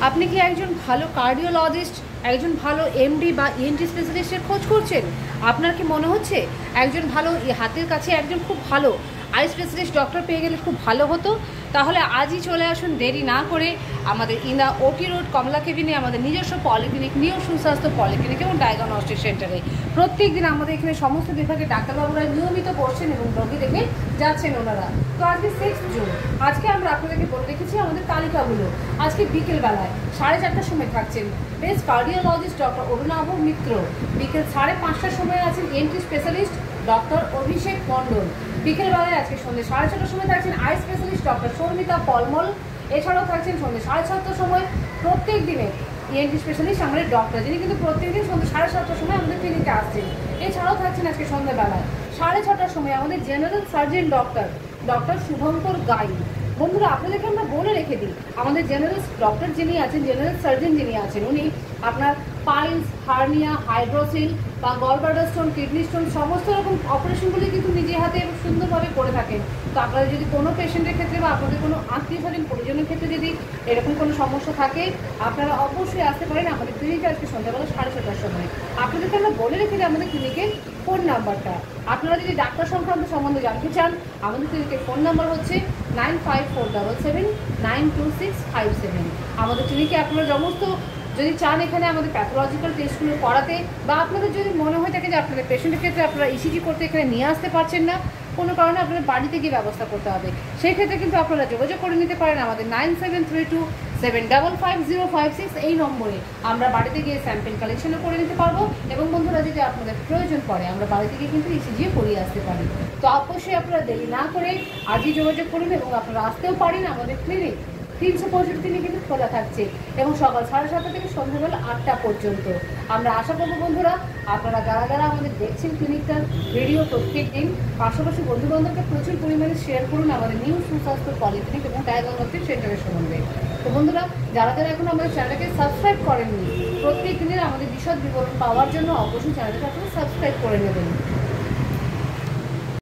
আপনি কি একজন ভালো কার্ডিওলজিস্ট, একজন ভালো এমডি বা ইএনটি স্পেশালিস্টের খোঁজ করছেন? আপনার কি মনে হচ্ছে একজন ভালো হাতের কাছে একজন খুব ভালো আই স্পেশালিস্ট ডক্টর পেয়ে গেলে খুব ভালো হতো? তাহলে আজই চলে আসুন দেরি না করে আমাদের ইন্দা ওটি রোড কমলা কেবিনে আমাদের নিজস্ব পলিক্লিনিক, নিউ সুস্বাস্থ্য পলিক্লিনিক এবং ডায়াগনস্টিক সেন্টারে প্রত্যেক দিন আমাদের এখানে সমস্ত বিভাগের ডাক্তারবাবুরা নিয়মিত বসছেন এবং রোগী দেখে যাচ্ছেন ওনারা। তো আজকে 6 জুন, আজকে আমরা আপনাদেরকে বলে রেখেছি আমাদের তালিকাগুলো। আজকে বিকেলবেলায় 4:30টার সময় থাকছেন বেস্ট কার্ডিওলজিস্ট ডক্টর অরুণাভ মিত্র। বিকেল 5:30টার সময় আছেন এনটি স্পেশালিস্ট ডক্টর অভিষেক মণ্ডল। বিকেলবেলায় আজকে সন্ধ্যে 6:30টার সময় থাকছেন আই স্পেশালিস্ট ডক্টর শর্মিতা পলমল। এছাড়াও থাকছেন সন্ধ্যে 7:30টার সময় প্রত্যেক দিনে ইএনটি স্পেশালিস্ট আমাদের ডক্টর, যিনি কিন্তু প্রত্যেকদিন সন্ধ্যে 7:30টার সময় আমাদের ক্লিনিকে আসছেন। এছাড়াও থাকছেন আজকে সন্ধ্যাবেলায় 6:30টার সময় আমাদের জেনারেল সার্জন ডক্টর শুভঙ্কর গাই। বন্ধুরা, আপনাদেরকে আমরা বলে রেখে দিই, আমাদের জেনারেল ডক্টর যিনি আছেন, জেনারেল সার্জন যিনি আছেন, উনি আপনার পাইলস, হার্নিয়া, হাইড্রোসিল বা গলব্লাডার স্টোন, কিডনি স্টোন সমস্ত রকম অপারেশনগুলি কিন্তু নিজে হাতে এবং সুন্দরভাবে করে থাকেন। তো আপনাদের যদি কোনো পেশেন্টের ক্ষেত্রে বা আপনাদের কোনো আত্মীয়স্বজন পরিজনের ক্ষেত্রে যদি এরকম কোনো সমস্যা থাকে, আপনারা অবশ্যই আসতে পারেন আমাদের ক্লিনিকে আজকে সন্ধ্যাবেলা 6:30টার সময়। আপনাদেরকে আমরা বলে রেখে দিই আমাদের ক্লিনিকের ফোন নাম্বারটা। আপনারা যদি ডাক্তার সংক্রান্ত সম্বন্ধে জানতে চান, আমাদের ক্লিনিকের ফোন নাম্বার হচ্ছে 9547792657। আমাদের ক্লিনিকে আপনারা সমস্ত যদি চান এখানে আমাদের প্যাথোলজিক্যাল টেস্টগুলো করাতে, বা আপনাদের যদি মনে হয়ে থাকে যে আপনাদের পেশেন্টের ক্ষেত্রে আপনারা ইসিজি করতে এখানে নিয়ে আসতে পারছেন না, কোনো কারণে আপনাদের বাড়িতে গিয়ে ব্যবস্থা করতে হবে, সেই ক্ষেত্রে কিন্তু আপনারা যোগাযোগ করে নিতে পারেন আমাদের 9732755056 এই নম্বরে। আমরা বাড়িতে গিয়ে স্যাম্পল কালেকশনও করে নিতে পারবো, এবং বন্ধুরা যদি আপনাদের প্রয়োজন পড়ে আমরা বাড়িতে গিয়ে কিন্তু ইসিজিও করিয়ে আসতে পারি। তো অবশ্যই আপনারা দেরি না করে আজই যোগাযোগ করুন, এবং আপনারা আসতেও পারেন আমাদের ক্লিনিক 365 দিনই কিন্তু খোলা থাকছে, এবং সকাল 7:30 থেকে সন্ধ্যাবেলা 8টা পর্যন্ত। আমরা আশা করবো বন্ধুরা, আপনারা যারা যারা আমাদের দেখছেন ক্লিনিকটার ভিডিও প্রত্যেক দিন, পাশাপাশি বন্ধুবান্ধবকে প্রচুর পরিমাণে শেয়ার করুন আমাদের নিউ সুস্বাস্থ্য পলিক্লিনিক এবং ডায়াগনস্টিক সেন্টারের সম্বন্ধে। তো বন্ধুরা, যারা যারা এখন আমাদের চ্যানেলটাকে সাবস্ক্রাইব করেননি, প্রত্যেক দিনের আমাদের বিশদ বিবরণ পাওয়ার জন্য অবশ্যই চ্যানেলটাকে আপনারা সাবস্ক্রাইব করে নেবেন।